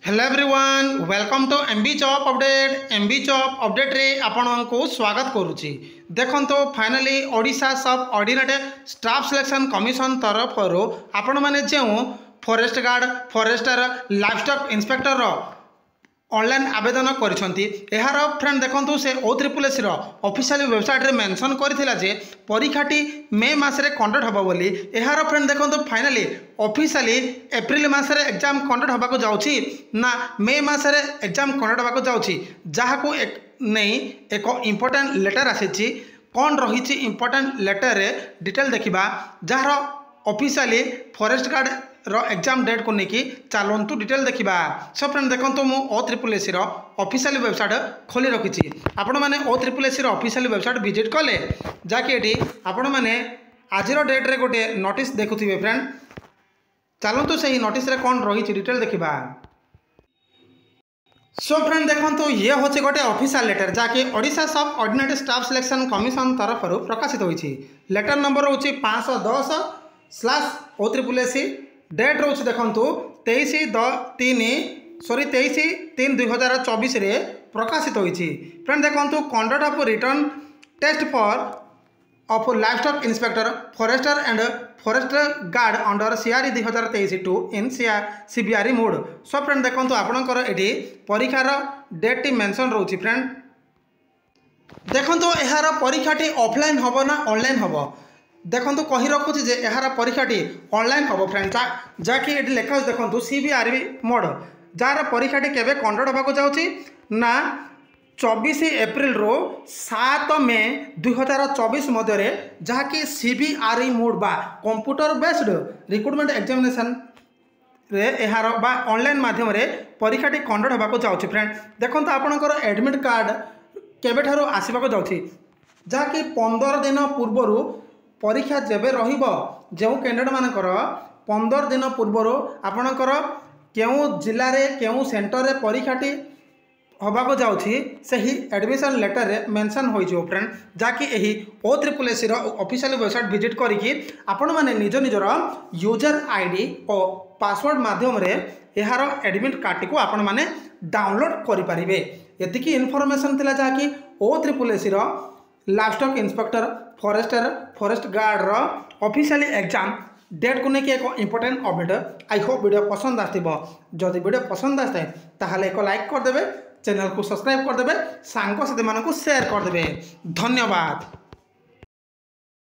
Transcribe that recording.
Hello everyone welcome to MB job update रे आपण को स्वागत करुच्ची। देखो फाइनाली ओडिशा सब ऑर्डिनेट स्टाफ सिलेक्शन कमिशन तरफ आपण मैंने जो forest guard forester livestock inspector online आवेदन करिसेंती। एहार फ्रेंड देखंतु से OSSS ऑफिशियल वेबसाइट रे मेंशन करथिला जे परीक्षाटी मे मास रे कंडक्ट हबो बोली। एहार फ्रेंड देखंतु फाइनली ऑफिशियली एप्रिल मास रे एग्जाम कंडक्ट हबाको जाउची ना मे मास रे एग्जाम कंडक्ट हबाको जाउची, जाहाको नहीं एक इंपोर्टेंट लेटर आसीची। कौन रही इंपोर्टेंट लेटर रे डिटेल देखिबा, जार ऑफिशियली फॉरेस्ट गार्ड रो एग्जाम डेट को लेकिन चलतु डिटेल देखा। सो फ्रेंड देखो मु OSSS ऑफिशियल वेबसाइट खोली रखी। आपण मैंने OSSS ऑफिशियल वेबसाइट विजिट कले जहाँकि ये आपण मैंने आज डेट रे गोटे नोटिस देखुवे। फ्रेंड चलतु से नोटिस रे कौन रही डिटेल देखा। सो फ्रेंड देखो ये हूँ गोटे ऑफिशियल लेटर जहाँकि ओडिशा सब ऑर्डिनेट स्टाफ सिलेक्शन कमिशन तरफ प्रकाशित होती। लेटर नंबर हूँ 510/OSSS। डेट रोच देखु 23/3/2024 रे प्रकाशित होती। फ्रेंड देखो conduct of return test for of livestock inspector forester and forester guard under CRE 2023-2 in CBRE mode. So friend देखो आपणकर ये परीक्षार डेट टी मेंशन रोची। फ्रेंड देखो यार परीक्षाटी ऑफलाइन हम ना ऑनलाइन हम, देखो कही रखुची जे यार परीक्षाटी ऑनलाइन हम। फ्रेंड जहाँकि ये लिखा देखो CBRE मोड, जार परीक्षाटी केवे कंडक्ट होगा जाऊँगी ना 24 एप्रिल रो 7 मे 2024 मध्य, जहाँकि CBRE मोड बा कंप्यूटर बेस्ड रिक्रुटमेंट एग्जामिनेशन रे यार बा ऑनलाइन माध्यम रे परीक्षाटी कंडक्ट होगा जाऊँगी। फ्रेंड देखो आपणकर एडमिट कार्ड केबे ठारू आसवाक जाऊँगी, जहाँकि 15 दिन पूर्वर परीक्षा जेबे रहिबो जो कैंडिडेट मानकर 15 दिन पूर्वर आपणकर केउ जिले में केउ सेंटर रे परीक्षाटी होबाको जाउछि सही एडमिशन लेटर रे मेंशन होई जो। फ्रेंड जाकि एही OSSS ऑफिशियल वेबसाइट विजिट करिकि आपण माने निज निजर यूजर आईडी और पासवर्ड माध्यम रे एहार एडमिट कार्ड को आपण माने डाउनलोड करि परिबे। एतिकी इन्फॉर्मेशन थिला जाकि OSSS livestock inspector forester forest guard रो ऑफिशियल एग्जाम डेट को लेकिन एक important update. I hope video पसंद आथिबो। जदि वीडियो पसंद आए ताहले एक लाइक कर देबे, चैनल को सब्सक्राइब कर देबे, सांग साथी मानकु शेयर कर देबे। धन्यवाद।